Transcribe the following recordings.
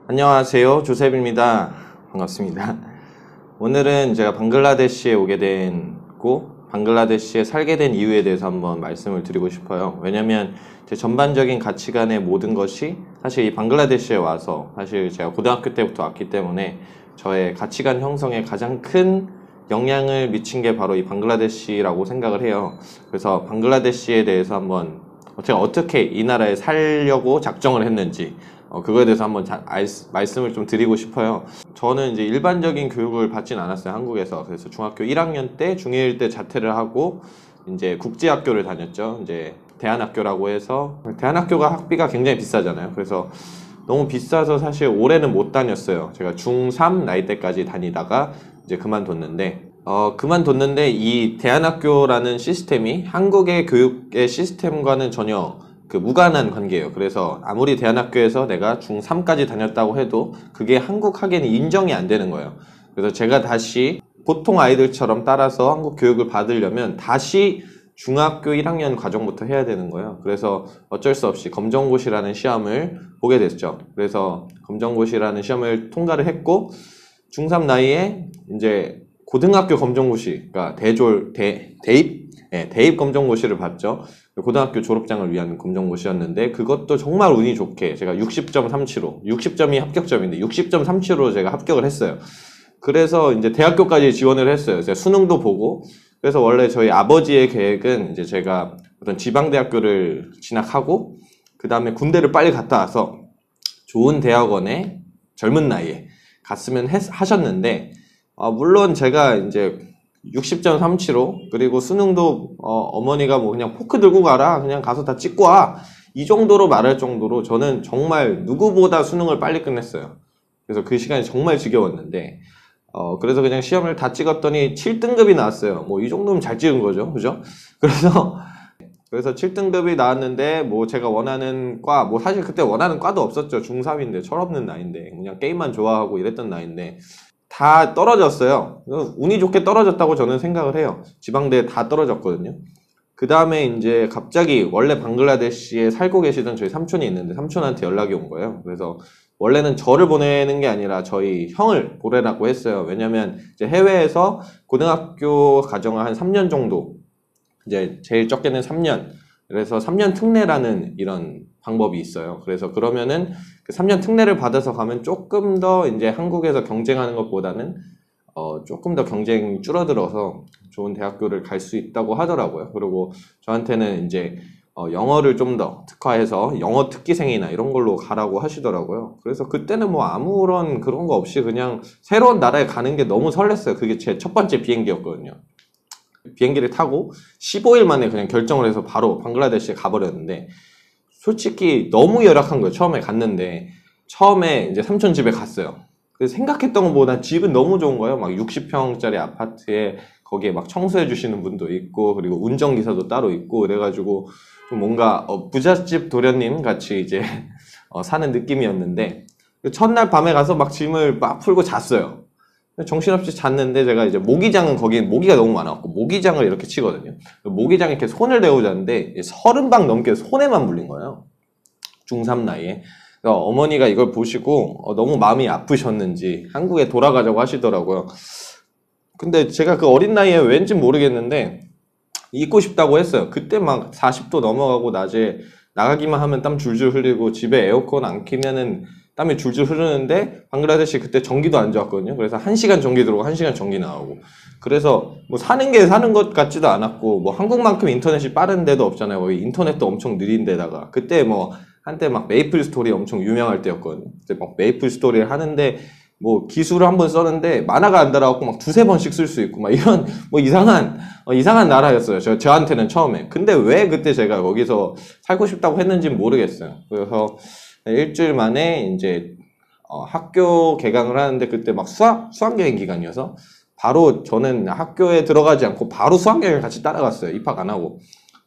안녕하세요. 조셉입니다. 반갑습니다. 오늘은 제가 방글라데시에 오게 됐고 방글라데시에 살게 된 이유에 대해서 한번 말씀을 드리고 싶어요. 왜냐면 제 전반적인 가치관의 모든 것이 사실 이 방글라데시에 와서 사실 제가 고등학교 때부터 왔기 때문에 저의 가치관 형성에 가장 큰 영향을 미친 게 바로 이 방글라데시라고 생각을 해요. 그래서 방글라데시에 대해서 한번 제가 어떻게 이 나라에 살려고 작정을 했는지 그거에 대해서 한번 말씀을 좀 드리고 싶어요. 저는 이제 일반적인 교육을 받진 않았어요, 한국에서. 그래서 중학교 1학년 때, 중1 때 자퇴를 하고 이제 국제학교를 다녔죠. 이제 대안학교라고 해서 대안학교가 학비가 굉장히 비싸잖아요. 그래서 너무 비싸서 사실 올해는 못 다녔어요. 제가 중3 나이 때까지 다니다가 이제 그만뒀는데 이 대안학교라는 시스템이 한국의 교육의 시스템과는 전혀 무관한 관계예요. 그래서 아무리 대안학교에서 내가 중3까지 다녔다고 해도 그게 한국 학예는 인정이 안 되는 거예요. 그래서 제가 다시 보통 아이들처럼 따라서 한국 교육을 받으려면 다시 중학교 1학년 과정부터 해야 되는 거예요. 그래서 어쩔 수 없이 검정고시라는 시험을 보게 됐죠. 그래서 검정고시라는 시험을 통과를 했고 중3 나이에 이제 고등학교 검정고시, 그러니까 대입 검정고시를 봤죠. 고등학교 졸업장을 위한 검정고시였는데 그것도 정말 운이 좋게 제가 60.37로 60점이 합격점인데 60.37로 제가 합격을 했어요. 그래서 이제 대학교까지 지원을 했어요. 제가 수능도 보고. 그래서 원래 저희 아버지의 계획은 이제 제가 어떤 지방대학교를 진학하고 그 다음에 군대를 빨리 갔다 와서 좋은 대학원에 젊은 나이에 갔으면 하셨는데 물론 제가 이제 60.37로 그리고 수능도 어머니가 뭐 그냥 포크 들고 가라, 그냥 가서 다 찍고 와, 이 정도로 말할 정도로 저는 정말 누구보다 수능을 빨리 끝냈어요. 그래서 그 시간이 정말 지겨웠는데 그래서 그냥 시험을 다 찍었더니 7등급이 나왔어요. 뭐 이 정도면 잘 찍은 거죠, 그죠? 그래서 7등급이 나왔는데 뭐 제가 원하는 과, 뭐 사실 그때 원하는 과도 없었죠. 중3인데 철없는 나이인데 그냥 게임만 좋아하고 이랬던 나이인데 다 떨어졌어요. 운이 좋게 떨어졌다고 저는 생각을 해요. 지방대에 다 떨어졌거든요. 그 다음에 이제 갑자기 원래 방글라데시에 살고 계시던 저희 삼촌이 있는데 삼촌한테 연락이 온 거예요. 그래서 원래는 저를 보내는 게 아니라 저희 형을 보내라고 했어요. 왜냐면 이제 해외에서 고등학교 과정을 한 3년 정도, 이제 제일 적게는 3년, 그래서 3년 특례라는 이런 방법이 있어요. 그래서 그러면은 그 3년 특례를 받아서 가면 조금 더 이제 한국에서 경쟁하는 것보다는 조금 더 경쟁이 줄어들어서 좋은 대학교를 갈 수 있다고 하더라고요. 그리고 저한테는 이제 영어를 좀 더 특화해서 영어 특기생이나 이런 걸로 가라고 하시더라고요. 그래서 그때는 뭐 아무런 그런 거 없이 그냥 새로운 나라에 가는 게 너무 설렜어요. 그게 제 첫 번째 비행기였거든요. 비행기를 타고 15일 만에 그냥 결정을 해서 바로 방글라데시에 가버렸는데 솔직히 너무 열악한 거예요. 처음에 갔는데 처음에 이제 삼촌 집에 갔어요. 그래서 생각했던 것보다 집은 너무 좋은 거예요. 막 60평짜리 아파트에 거기에 막 청소해 주시는 분도 있고 그리고 운전기사도 따로 있고 그래가지고 좀 뭔가 부잣집 도련님 같이 이제 사는 느낌이었는데 첫날 밤에 가서 막 짐을 막 풀고 잤어요. 정신없이 잤는데 제가 이제 모기장은 거긴 모기가 너무 많아갖고 모기장을 이렇게 치거든요. 모기장에 이렇게 손을 대고 잤는데 30방 넘게 손에만 물린 거예요. 중3 나이에. 그러니까 어머니가 이걸 보시고 너무 마음이 아프셨는지 한국에 돌아가자고 하시더라고요. 근데 제가 그 어린 나이에 왠지 모르겠는데 있고 싶다고 했어요. 그때 막 40도 넘어가고 낮에 나가기만 하면 땀 줄줄 흘리고 집에 에어컨 안 켜면은 땀이 줄줄 흐르는데 방글라데시 그때 전기도 안 좋았거든요. 그래서 1시간 전기 들어오고 1시간 전기 나오고 그래서 뭐 사는 게 사는 것 같지도 않았고 뭐 한국만큼 인터넷이 빠른 데도 없잖아요. 거기 인터넷도 엄청 느린 데다가 그때 뭐 한때 막 메이플 스토리 엄청 유명할 때였거든요. 그때 막 메이플 스토리를 하는데 뭐 기술을 한번 썼는데 만화가 안 달아갖고 막 두세 번씩 쓸 수 있고 막 이런 뭐 이상한 나라였어요. 저한테는 처음에. 근데 왜 그때 제가 거기서 살고 싶다고 했는지는 모르겠어요. 그래서 일주일 만에 이제 학교 개강을 하는데 그때 막 수학여행 기간이어서 바로 저는 학교에 들어가지 않고 바로 수학여행을 같이 따라갔어요. 입학 안 하고.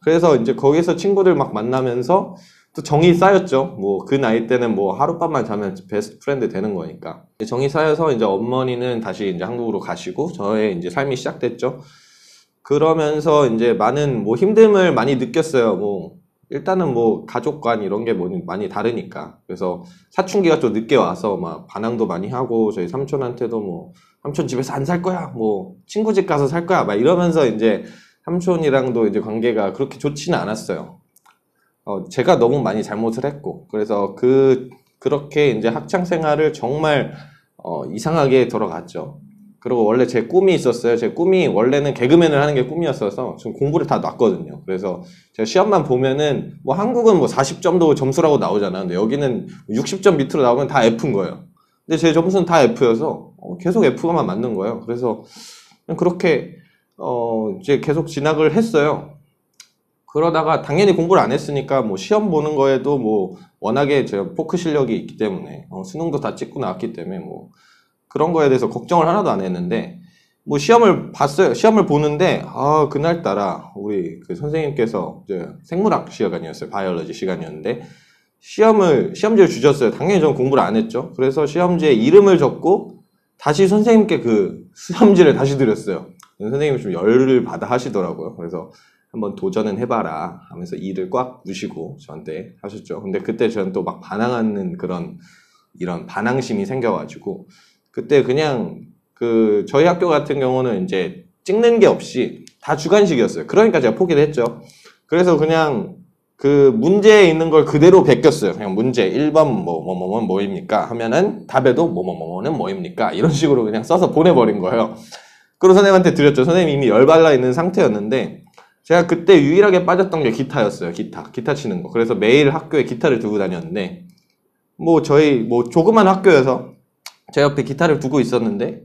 그래서 이제 거기서 친구들 막 만나면서 또 정이 쌓였죠. 뭐 그 나이 때는 뭐 하룻밤만 자면 베스트 프렌드 되는 거니까. 정이 쌓여서 이제 어머니는 다시 이제 한국으로 가시고 저의 이제 삶이 시작됐죠. 그러면서 이제 많은 뭐 힘듦을 많이 느꼈어요. 뭐 일단은 뭐 가족관 이런 게 많이 다르니까. 그래서 사춘기가 좀 늦게 와서 막 반항도 많이 하고 저희 삼촌한테도 뭐 삼촌 집에서 안 살 거야, 뭐 친구 집 가서 살 거야 막 이러면서 이제 삼촌이랑도 이제 관계가 그렇게 좋지는 않았어요. 제가 너무 많이 잘못을 했고, 그래서 그렇게 이제 학창 생활을 정말 이상하게 돌아갔죠. 그리고 원래 제 꿈이 있었어요. 제 꿈이 원래는 개그맨을 하는 게 꿈이었어서 지금 공부를 다 놨거든요. 그래서 제가 시험만 보면은 뭐 한국은 뭐 40점도 점수라고 나오잖아. 근데 여기는 60점 밑으로 나오면 다 F인 거예요. 근데 제 점수는 다 F여서 계속 F가만 맞는 거예요. 그래서 그냥 그렇게 이제 계속 진학을 했어요. 그러다가 당연히 공부를 안 했으니까 뭐 시험 보는 거에도 뭐 워낙에 제가 포크 실력이 있기 때문에 수능도 다 찍고 나왔기 때문에 뭐 그런 거에 대해서 걱정을 하나도 안 했는데, 뭐 시험을 봤어요. 시험을 보는데 그날따라 우리 그 선생님께서 이제 생물학 시간이었어요. 바이올로지 시간이었는데 시험지를 주셨어요. 당연히 저는 공부를 안 했죠. 그래서 시험지에 이름을 적고 다시 선생님께 그 시험지를 다시 드렸어요. 선생님이 좀 열을 받아 하시더라고요. 그래서 한번 도전은 해봐라 하면서 이를 꽉 무시고 저한테 하셨죠. 근데 그때 저는 또 막 반항하는 이런 반항심이 생겨가지고 그때 그냥 저희 학교 같은 경우는 이제 찍는 게 없이 다 주관식이었어요. 그러니까 제가 포기를 했죠. 그래서 그냥 그 문제에 있는 걸 그대로 베꼈어요. 그냥 문제 1번 뭐입니까 하면은 답에도 뭐는 뭐입니까 이런 식으로 그냥 써서 보내버린 거예요. 그리고 선생님한테 드렸죠. 선생님이 이미 열받아 있는 상태였는데 제가 그때 유일하게 빠졌던 게 기타였어요. 기타 치는 거. 그래서 매일 학교에 기타를 두고 다녔는데 저희 조그만 학교여서 제 옆에 기타를 두고 있었는데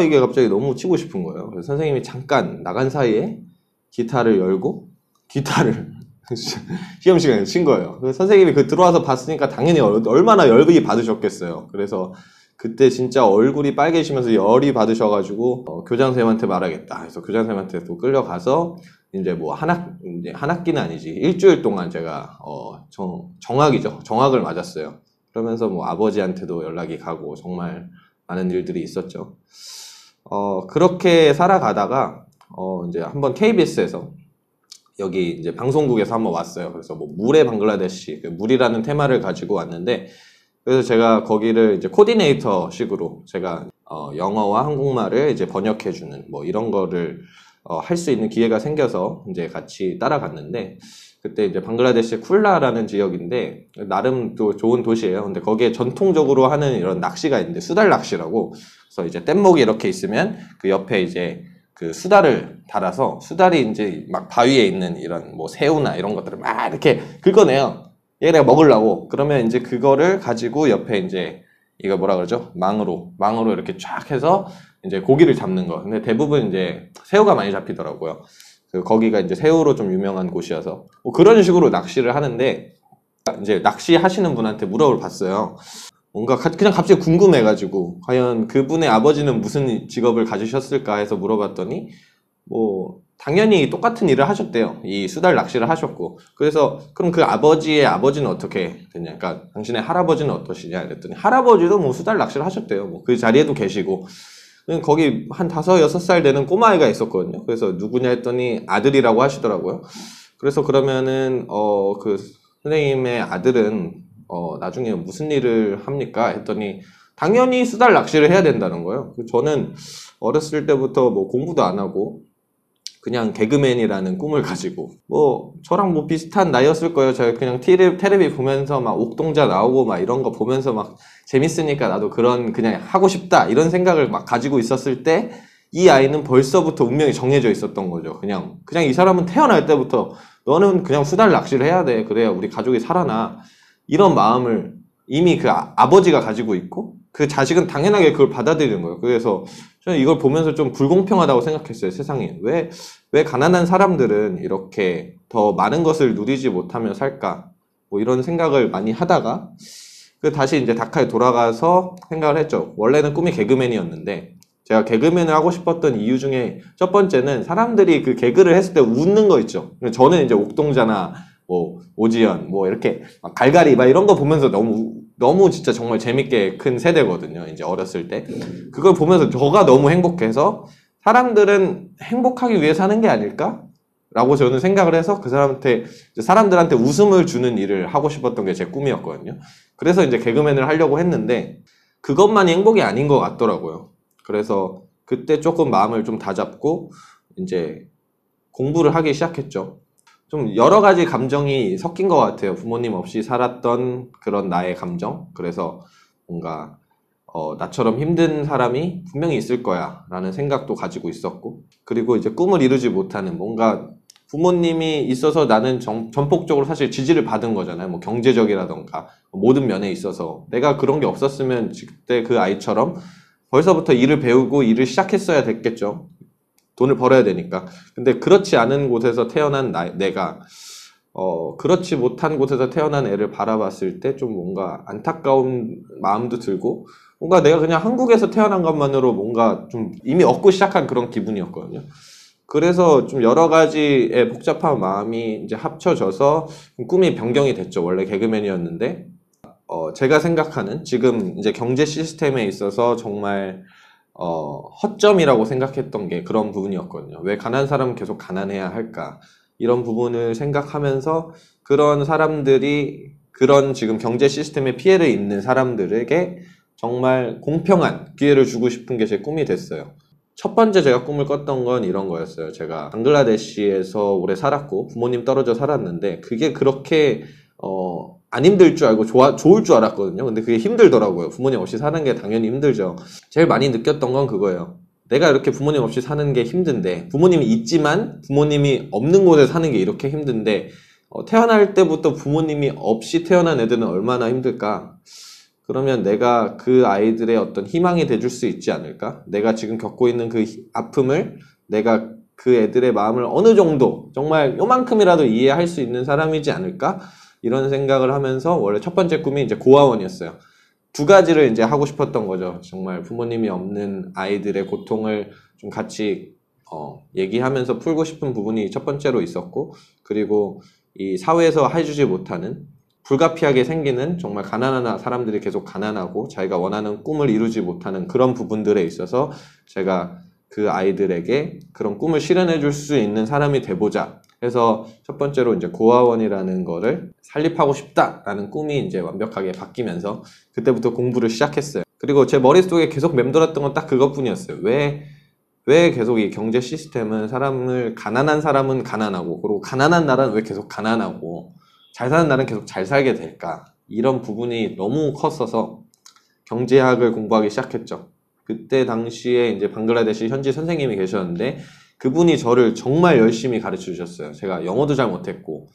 이게 갑자기 너무 치고 싶은 거예요. 그래서 선생님이 잠깐 나간 사이에 기타를 열고 기타를 시험 시간에 친 거예요. 그래서 선생님이 들어와서 봤으니까 당연히 얼마나 열이 받으셨겠어요. 그래서 그때 진짜 얼굴이 빨개지면서 열이 받으셔가지고 교장선생님한테 말하겠다. 그래서 교장선생님한테 또 끌려가서 이제 이제 한 학기는 아니지 일주일 동안 제가 정학을 맞았어요. 그러면서 아버지한테도 연락이 가고 정말 많은 일들이 있었죠. 그렇게 살아가다가 이제 한번 KBS에서 여기 이제 방송국에서 한번 왔어요. 그래서 물의 방글라데시, 물이라는 테마를 가지고 왔는데, 그래서 제가 거기를 이제 코디네이터 식으로 제가 영어와 한국말을 이제 번역해주는 이런 거를 할 수 있는 기회가 생겨서 이제 같이 따라갔는데, 그때 이제 방글라데시 쿨라라는 지역인데 나름 또 좋은 도시예요. 근데 거기에 전통적으로 하는 이런 낚시가 있는데 수달 낚시라고. 그래서 이제 뗏목이 이렇게 있으면 그 옆에 이제 그 수달을 달아서 수달이 이제 막 바위에 있는 이런 새우나 이런 것들을 막 이렇게 긁어내요. 얘네가 먹으려고. 그러면 이제 그거를 가지고 옆에 이제 이거 뭐라 그러죠? 망으로 이렇게 쫙 해서 이제 고기를 잡는 거. 근데 대부분 이제 새우가 많이 잡히더라고요. 거기가 이제 새우로 좀 유명한 곳이어서 그런 식으로 낚시를 하는데, 이제 낚시하시는 분한테 물어볼 봤어요. 뭔가 그냥 갑자기 궁금해가지고 과연 그분의 아버지는 무슨 직업을 가지셨을까 해서 물어봤더니 당연히 똑같은 일을 하셨대요. 이 수달 낚시를 하셨고. 그래서 그럼 그 아버지의 아버지는 어떻게 됐냐, 그러니까 당신의 할아버지는 어떠시냐 그랬더니 할아버지도 수달 낚시를 하셨대요. 그 자리에도 계시고. 거기 한 5, 6살 되는 꼬마아이가 있었거든요. 그래서 누구냐 했더니 아들이라고 하시더라고요. 그래서 그러면은 그 선생님의 아들은 나중에 무슨 일을 합니까? 했더니 당연히 수달 낚시를 해야 된다는 거예요. 저는 어렸을 때부터 공부도 안 하고 그냥 개그맨이라는 꿈을 가지고 저랑 비슷한 나이였을 거예요. 제가 그냥 테레비 보면서 막 옥동자 나오고 막 이런 거 보면서 막 재밌으니까 나도 그냥 하고 싶다 이런 생각을 막 가지고 있었을 때 이 아이는 벌써부터 운명이 정해져 있었던 거죠. 그냥 이 사람은 태어날 때부터 너는 그냥 수달 낚시를 해야 돼. 그래야 우리 가족이 살아나. 이런 마음을 이미 그 아버지가 가지고 있고 그 자식은 당연하게 그걸 받아들이는 거예요. 그래서 저는 이걸 보면서 좀 불공평하다고 생각했어요. 세상에 왜 가난한 사람들은 이렇게 더 많은 것을 누리지 못하며 살까, 이런 생각을 많이 하다가 다시 이제 다카에 돌아가서 생각을 했죠. 원래는 꿈이 개그맨이었는데 제가 개그맨을 하고 싶었던 이유 중에 첫 번째는 사람들이 그 개그를 했을 때 웃는 거 있죠. 저는 이제 옥동자나 오지연 이렇게 막 갈갈이 막 이런 거 보면서 너무 진짜 정말 재밌게 큰 세대거든요. 이제 어렸을 때 그걸 보면서 저가 너무 행복해서 사람들은 행복하기 위해 사는 게 아닐까? 라고 저는 생각을 해서 그 사람들한테 웃음을 주는 일을 하고 싶었던 게 제 꿈이었거든요. 그래서 이제 개그맨을 하려고 했는데 그것만이 행복이 아닌 것 같더라고요. 그래서 그때 조금 마음을 좀 다잡고 이제 공부를 하기 시작했죠. 좀 여러 가지 감정이 섞인 것 같아요. 부모님 없이 살았던 그런 나의 감정. 그래서 뭔가 나처럼 힘든 사람이 분명히 있을 거야 라는 생각도 가지고 있었고, 그리고 이제 꿈을 이루지 못하는, 뭔가 부모님이 있어서 나는 전폭적으로 사실 지지를 받은 거잖아요. 뭐 경제적이라던가 모든 면에 있어서 내가 그런 게 없었으면 그때 그 아이처럼 벌써부터 일을 배우고 일을 시작했어야 됐겠죠. 돈을 벌어야 되니까. 근데 그렇지 않은 곳에서 태어난 내가 그렇지 못한 곳에서 태어난 애를 바라봤을 때 좀 뭔가 안타까운 마음도 들고, 뭔가 내가 그냥 한국에서 태어난 것만으로 뭔가 좀 이미 얻고 시작한 그런 기분이었거든요. 그래서 좀 여러 가지의 복잡한 마음이 이제 합쳐져서 꿈이 변경이 됐죠. 원래 개그맨이었는데, 제가 생각하는 지금 이제 경제 시스템에 있어서 정말 허점이라고 생각했던 게 그런 부분이었거든요. 왜 가난한 사람은 계속 가난해야 할까? 이런 부분을 생각하면서 그런 사람들이 그런 지금 경제 시스템에 피해를 입는 사람들에게 정말 공평한 기회를 주고 싶은 게 제 꿈이 됐어요. 첫 번째 제가 꿈을 꿨던 건 이런 거였어요. 제가 방글라데시에서 오래 살았고 부모님 떨어져 살았는데 그게 그렇게 안 힘들 줄 알고 좋을 줄 알았거든요. 근데 그게 힘들더라고요. 부모님 없이 사는 게 당연히 힘들죠. 제일 많이 느꼈던 건 그거예요. 내가 이렇게 부모님 없이 사는 게 힘든데, 부모님이 있지만 부모님이 없는 곳에 사는 게 이렇게 힘든데, 태어날 때부터 부모님이 없이 태어난 애들은 얼마나 힘들까? 그러면 내가 그 아이들의 어떤 희망이 돼줄 수 있지 않을까? 내가 지금 겪고 있는 그 아픔을 내가 그 애들의 마음을 어느 정도, 정말 요만큼이라도 이해할 수 있는 사람이지 않을까? 이런 생각을 하면서 원래 첫 번째 꿈이 이제 고아원이었어요. 두 가지를 이제 하고 싶었던 거죠. 정말 부모님이 없는 아이들의 고통을 좀 같이 얘기하면서 풀고 싶은 부분이 첫 번째로 있었고, 그리고 이 사회에서 해주지 못하는 불가피하게 생기는 정말 가난한 사람들이 계속 가난하고 자기가 원하는 꿈을 이루지 못하는 그런 부분들에 있어서 제가 그 아이들에게 그런 꿈을 실현해 줄 수 있는 사람이 돼보자 해서 첫 번째로 이제 고아원이라는 거를 설립하고 싶다라는 꿈이 이제 완벽하게 바뀌면서 그때부터 공부를 시작했어요. 그리고 제 머릿속에 계속 맴돌았던 건 딱 그것뿐이었어요. 왜 계속 이 경제 시스템은 가난한 사람은 가난하고, 그리고 가난한 나라는 왜 계속 가난하고, 잘 사는 나라는 계속 잘 살게 될까? 이런 부분이 너무 컸어서 경제학을 공부하기 시작했죠. 그때 당시에 이제 방글라데시 현지 선생님이 계셨는데 그분이 저를 정말 열심히 가르쳐 주셨어요. 제가 영어도 잘 못했고,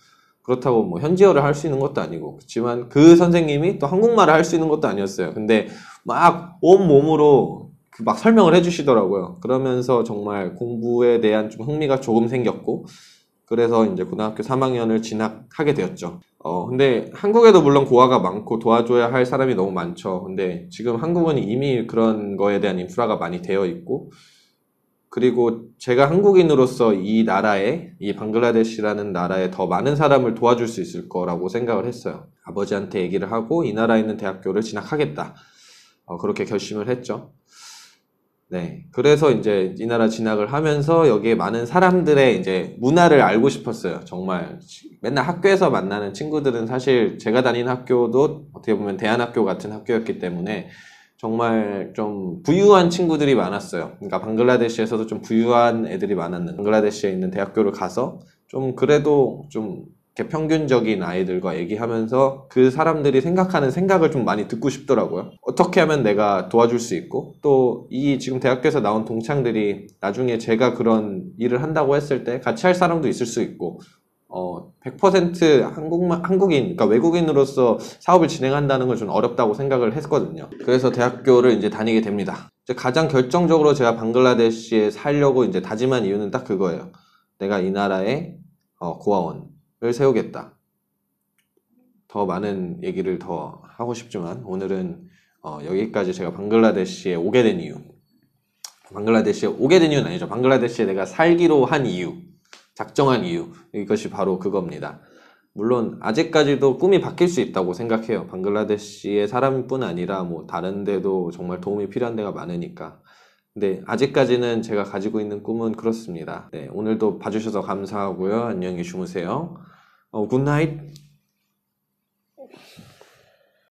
그렇다고 뭐 현지어를 할 수 있는 것도 아니고, 그렇지만 그 선생님이 또 한국말을 할 수 있는 것도 아니었어요. 근데 막 온몸으로 막 설명을 해주시더라고요. 그러면서 정말 공부에 대한 좀 흥미가 조금 생겼고, 그래서 이제 고등학교 3학년을 진학하게 되었죠. 근데 한국에도 물론 고아가 많고 도와줘야 할 사람이 너무 많죠. 근데 지금 한국은 이미 그런 거에 대한 인프라가 많이 되어 있고, 그리고 제가 한국인으로서 이 방글라데시라는 나라에 더 많은 사람을 도와줄 수 있을 거라고 생각을 했어요. 아버지한테 얘기를 하고 이 나라에 있는 대학교를 진학하겠다. 그렇게 결심을 했죠. 네. 그래서 이제 이 나라 진학을 하면서 여기에 많은 사람들의 이제 문화를 알고 싶었어요. 정말 맨날 학교에서 만나는 친구들은 사실 제가 다닌 학교도 어떻게 보면 대안학교 같은 학교였기 때문에 정말 좀 부유한 친구들이 많았어요. 그러니까 방글라데시에서도 좀 부유한 애들이 많았는데 방글라데시에 있는 대학교를 가서 좀 그래도 좀 이렇게 평균적인 아이들과 얘기하면서 그 사람들이 생각하는 생각을 좀 많이 듣고 싶더라고요. 어떻게 하면 내가 도와줄 수 있고, 또 이 지금 대학교에서 나온 동창들이 나중에 제가 그런 일을 한다고 했을 때 같이 할 사람도 있을 수 있고, 100% 한국인, 그러니까 외국인으로서 사업을 진행한다는 건 좀 어렵다고 생각을 했거든요. 그래서 대학교를 이제 다니게 됩니다. 이제 가장 결정적으로 제가 방글라데시에 살려고 이제 다짐한 이유는 딱 그거예요. 내가 이 나라에 고아원을 세우겠다. 더 많은 얘기를 더 하고 싶지만 오늘은 여기까지 제가 방글라데시에 오게 된 이유. 방글라데시에 오게 된 이유는 아니죠. 방글라데시에 내가 살기로 한 이유. 작정한 이유, 이것이 바로 그겁니다. 물론 아직까지도 꿈이 바뀔 수 있다고 생각해요. 방글라데시의 사람뿐 아니라 뭐 다른 데도 정말 도움이 필요한 데가 많으니까. 네, 아직까지는 제가 가지고 있는 꿈은 그렇습니다. 네, 오늘도 봐주셔서 감사하고요. 안녕히 주무세요. 굿나잇.